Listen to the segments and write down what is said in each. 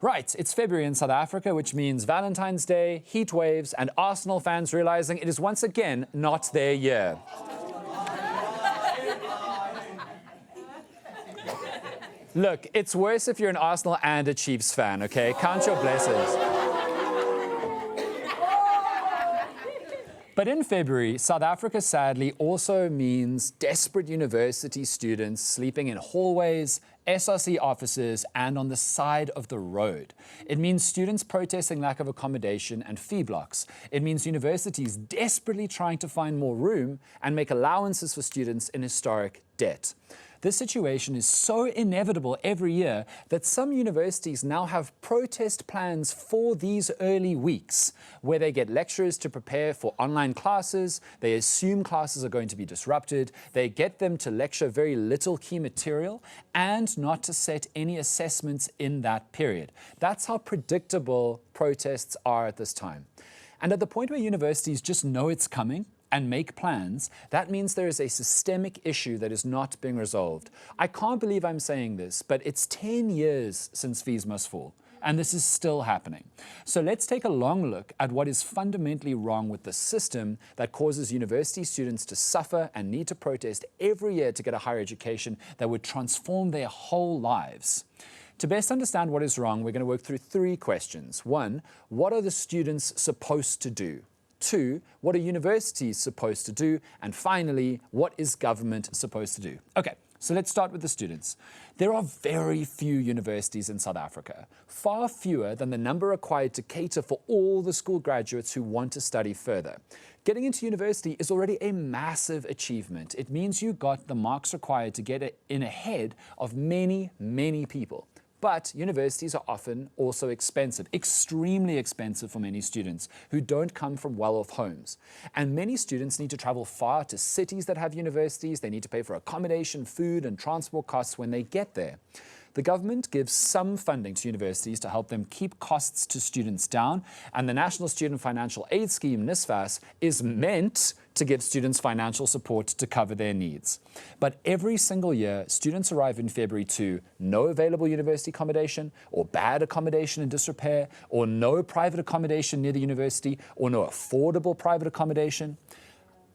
Right, it's February in South Africa, which means Valentine's Day, heat waves, and Arsenal fans realizing it is once again not their year. Look, it's worse if you're an Arsenal and a Chiefs fan, okay? Count your blessings. But in February, South Africa sadly also means desperate university students sleeping in hallways, SRC offices, and on the side of the road. It means students protesting lack of accommodation and fee blocks. It means universities desperately trying to find more room and make allowances for students in historic debt. This situation is so inevitable every year that some universities now have protest plans for these early weeks, where they get lecturers to prepare for online classes, they assume classes are going to be disrupted, they get them to lecture very little key material, and not to set any assessments in that period. That's how predictable protests are at this time. And at the point where universities just know it's coming, and make plans, that means there is a systemic issue that is not being resolved. I can't believe I'm saying this, but it's 10 years since fees must fall, and this is still happening. So let's take a long look at what is fundamentally wrong with the system that causes university students to suffer and need to protest every year to get a higher education that would transform their whole lives. To best understand what is wrong, we're going to work through 3 questions. 1, what are the students supposed to do? 2, what are universities supposed to do? And finally, what is government supposed to do? Okay, so let's start with the students. There are very few universities in South Africa, far fewer than the number required to cater for all the school graduates who want to study further. Getting into university is already a massive achievement. It means you got the marks required to get in ahead of many, many people. But universities are often also expensive, extremely expensive for many students who don't come from well-off homes. And many students need to travel far to cities that have universities. They need to pay for accommodation, food, and transport costs when they get there. The government gives some funding to universities to help them keep costs to students down, and the National Student Financial Aid Scheme, NSFAS, is meant to give students financial support to cover their needs. But every single year, students arrive in February to no available university accommodation, or bad accommodation in disrepair, or no private accommodation near the university, or no affordable private accommodation.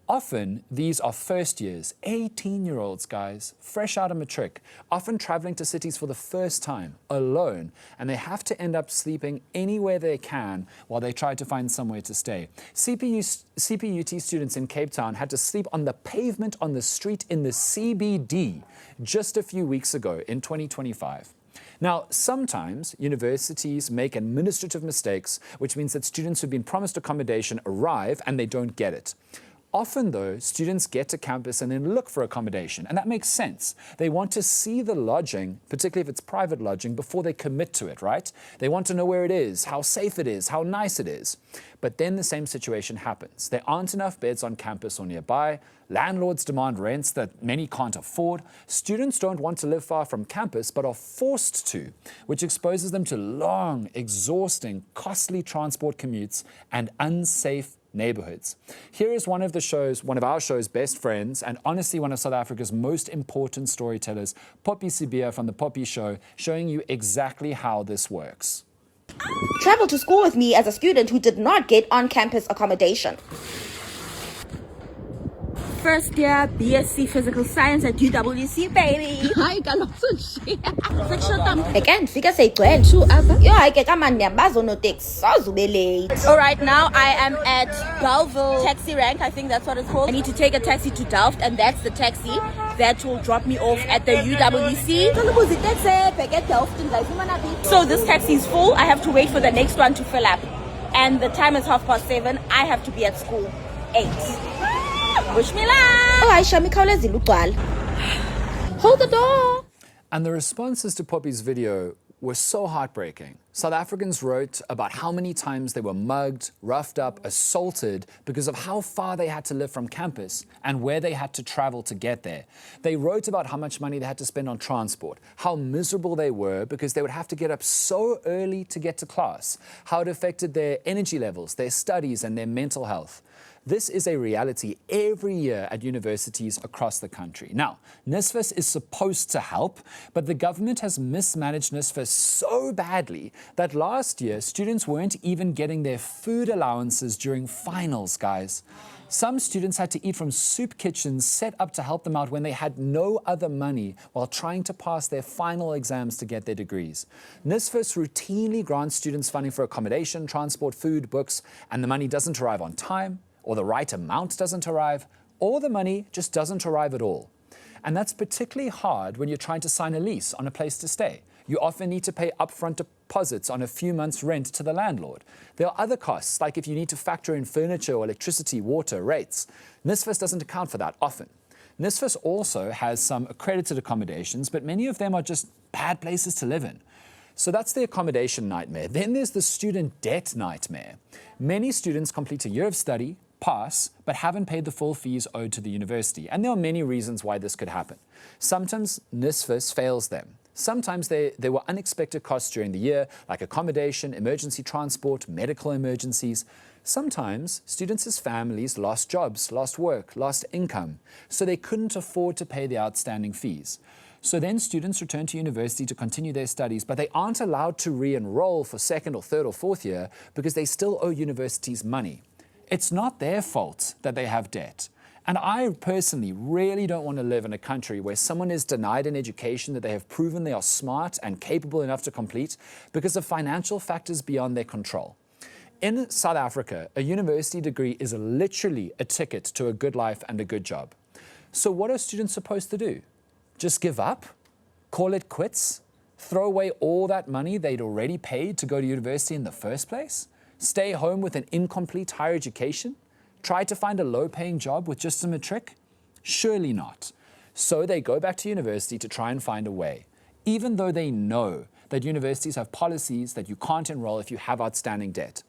Often, these are first years, 18-year-olds, guys, fresh out of matric, often traveling to cities for the first time, alone, and they have to end up sleeping anywhere they can while they try to find somewhere to stay. CPUT students in Cape Town had to sleep on the pavement on the street in the CBD just a few weeks ago in 2025. Now, sometimes universities make administrative mistakes, which means that students who've been promised accommodation arrive and they don't get it. Often, though, students get to campus and then look for accommodation, and that makes sense. They want to see the lodging, particularly if it's private lodging, before they commit to it, right? They want to know where it is, how safe it is, how nice it is. But then the same situation happens. There aren't enough beds on campus or nearby. Landlords demand rents that many can't afford. Students don't want to live far from campus, but are forced to, which exposes them to long, exhausting, costly transport commutes and unsafe neighborhoods. Here is one of our show's best friends, and honestly one of South Africa's most important storytellers, Poppy Sibia from The Poppy Show, showing you exactly how this works. Traveled to school with me as a student who did not get on-campus accommodation. First year BSc Physical Science at UWC, baby. Hayi kaloku nje. Again, fika seyigcwele. Two apha. Yo, hayi ke kamani niyabazoonoteksi, sazube late. All right, now I am at Belleville Taxi Rank, I think that's what it's called. I need to take a taxi to Delft, and that's the taxi that will drop me off at the UWC. So this taxi is full. I have to wait for the next one to fill up. And the time is 7:30. I have to be at school 8. Wish me luck. Oh, Aisha, mikhawulezile ugcwala. Hold the door. And the responses to Poppy's video were so heartbreaking. South Africans wrote about how many times they were mugged, roughed up, assaulted because of how far they had to live from campus and where they had to travel to get there. They wrote about how much money they had to spend on transport, how miserable they were because they would have to get up so early to get to class, how it affected their energy levels, their studies, and their mental health. This is a reality every year at universities across the country. Now, NSFAS is supposed to help, but the government has mismanaged NSFAS so badly that last year, students weren't even getting their food allowances during finals, guys. Some students had to eat from soup kitchens set up to help them out when they had no other money while trying to pass their final exams to get their degrees. NSFAS routinely grants students funding for accommodation, transport, food, books, and the money doesn't arrive on time, or the right amount doesn't arrive, or the money just doesn't arrive at all. And that's particularly hard when you're trying to sign a lease on a place to stay. You often need to pay upfront deposits on a few months' rent to the landlord. There are other costs, like if you need to factor in furniture or electricity, water, rates. NSFAS doesn't account for that often. NSFAS also has some accredited accommodations, but many of them are just bad places to live in. So that's the accommodation nightmare. Then there's the student debt nightmare. Many students complete a year of study, pass, but haven't paid the full fees owed to the university. And there are many reasons why this could happen. Sometimes NSFAS fails them. Sometimes there were unexpected costs during the year, like accommodation, emergency transport, medical emergencies. Sometimes students' families lost jobs, lost work, lost income, so they couldn't afford to pay the outstanding fees. So then students return to university to continue their studies, but they aren't allowed to re-enroll for second or third or fourth year because they still owe universities money. It's not their fault that they have debt. And I personally really don't want to live in a country where someone is denied an education that they have proven they are smart and capable enough to complete because of financial factors beyond their control. In South Africa, a university degree is literally a ticket to a good life and a good job. So what are students supposed to do? Just give up? Call it quits? Throw away all that money they'd already paid to go to university in the first place? Stay home with an incomplete higher education? Try to find a low-paying job with just a matric? Surely not. So they go back to university to try and find a way, even though they know that universities have policies that you can't enroll if you have outstanding debt.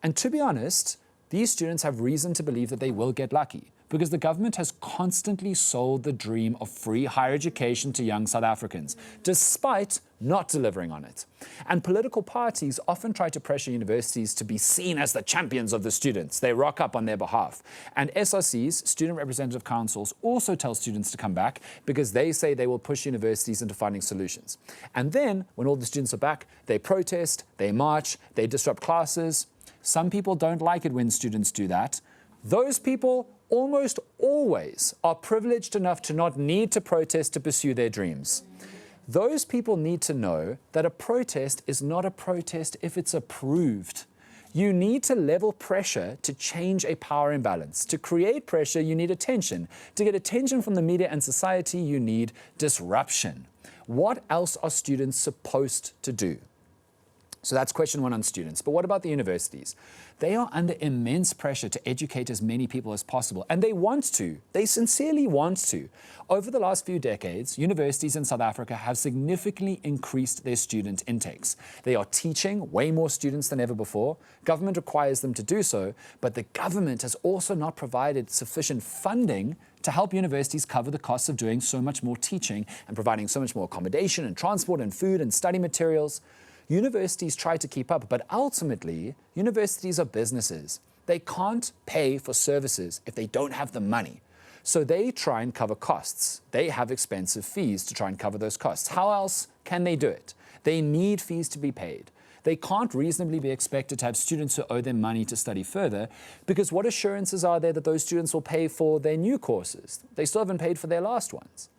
And to be honest, these students have reason to believe that they will get lucky, because the government has constantly sold the dream of free higher education to young South Africans, despite not delivering on it. And political parties often try to pressure universities to be seen as the champions of the students. They rock up on their behalf. And SRCs, Student Representative Councils, also tell students to come back because they say they will push universities into finding solutions. And then, when all the students are back, they protest, they march, they disrupt classes. Some people don't like it when students do that. Those people almost always are privileged enough to not need to protest to pursue their dreams. Those people need to know that a protest is not a protest if it's approved. You need to level pressure to change a power imbalance. To create pressure, you need attention. To get attention from the media and society, you need disruption. What else are students supposed to do? So that's question one on students. But what about the universities? They are under immense pressure to educate as many people as possible. And they want to. They sincerely want to. Over the last few decades, universities in South Africa have significantly increased their student intakes. They are teaching way more students than ever before. Government requires them to do so, but the government has also not provided sufficient funding to help universities cover the costs of doing so much more teaching and providing so much more accommodation and transport and food and study materials. Universities try to keep up, but ultimately, universities are businesses. They can't pay for services if they don't have the money. So they try and cover costs. They have expensive fees to try and cover those costs. How else can they do it? They need fees to be paid. They can't reasonably be expected to have students who owe them money to study further, because what assurances are there that those students will pay for their new courses? They still haven't paid for their last ones.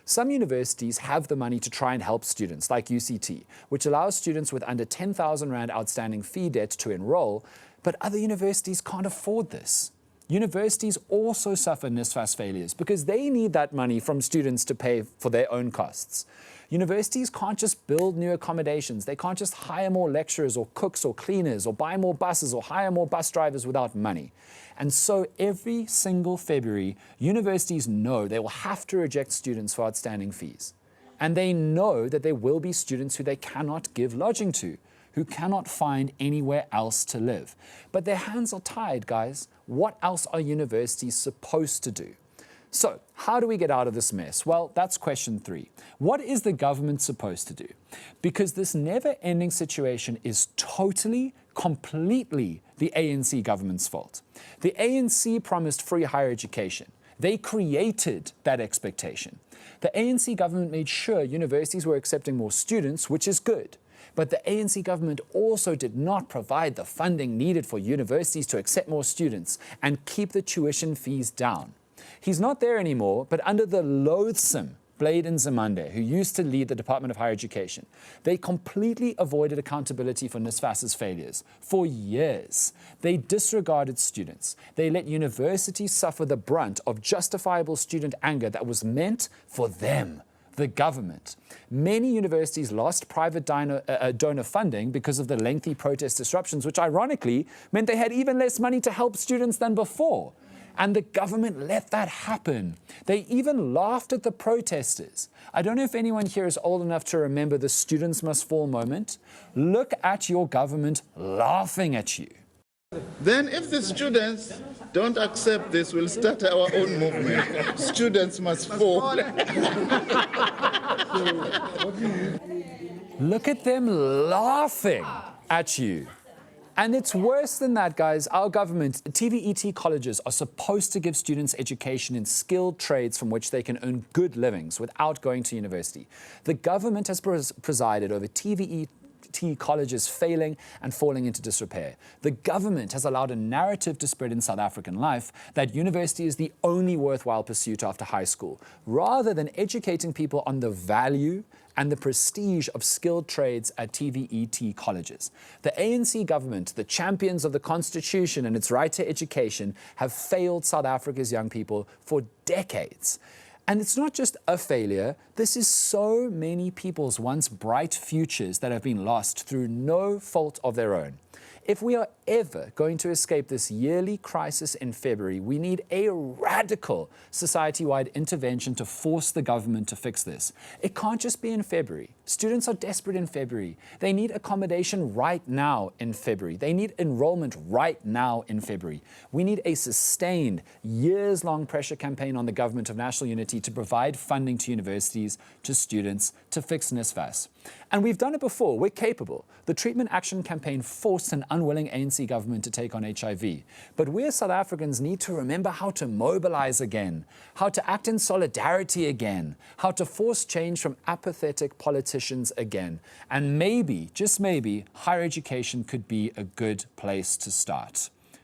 Some universities have the money to try and help students, like UCT, which allows students with under 10,000 Rand outstanding fee debt to enroll, but other universities can't afford this. Universities also suffer NSFAS failures because they need that money from students to pay for their own costs. Universities can't just build new accommodations. They can't just hire more lecturers or cooks or cleaners or buy more buses or hire more bus drivers without money. And so every single February, universities know they will have to reject students for outstanding fees. And they know that there will be students who they cannot give lodging to, who cannot find anywhere else to live. But their hands are tied, guys. What else are universities supposed to do? So, how do we get out of this mess? Well, that's question 3. What is the government supposed to do? Because this never-ending situation is totally, completely the ANC government's fault. The ANC promised free higher education. They created that expectation. The ANC government made sure universities were accepting more students, which is good. But the ANC government also did not provide the funding needed for universities to accept more students and keep the tuition fees down. He's not there anymore, but under the loathsome Blade Nzimande, who used to lead the Department of Higher Education, they completely avoided accountability for NSFAS's failures. For years, they disregarded students. They let universities suffer the brunt of justifiable student anger that was meant for them, the government. Many universities lost private donor funding because of the lengthy protest disruptions, which ironically meant they had even less money to help students than before. And the government let that happen. They even laughed at the protesters. I don't know if anyone here is old enough to remember the students must fall moment. Look at your government laughing at you. Then if the students don't accept this, we'll start our own movement. Students must fall. Look at them laughing at you. And it's worse than that, guys. Our government, TVET colleges, are supposed to give students education in skilled trades from which they can earn good livings without going to university. The government has presided over TVET colleges failing and falling into disrepair. The government has allowed a narrative to spread in South African life that university is the only worthwhile pursuit after high school, rather than educating people on the value and the prestige of skilled trades at TVET colleges. The ANC government, the champions of the Constitution and its right to education, have failed South Africa's young people for decades. And it's not just a failure, this is so many people's once bright futures that have been lost through no fault of their own. If we are ever going to escape this yearly crisis in February, we need a radical society-wide intervention to force the government to fix this. It can't just be in February. Students are desperate in February. They need accommodation right now in February. They need enrollment right now in February. We need a sustained, years-long pressure campaign on the government of national unity to provide funding to universities, to students, to fix NSFAS. And we've done it before. We're capable. The Treatment Action Campaign forced an unwilling ANC government to take on HIV. But we as South Africans need to remember how to mobilize again, how to act in solidarity again, how to force change from apathetic politicians again. And maybe, just maybe, higher education could be a good place to start.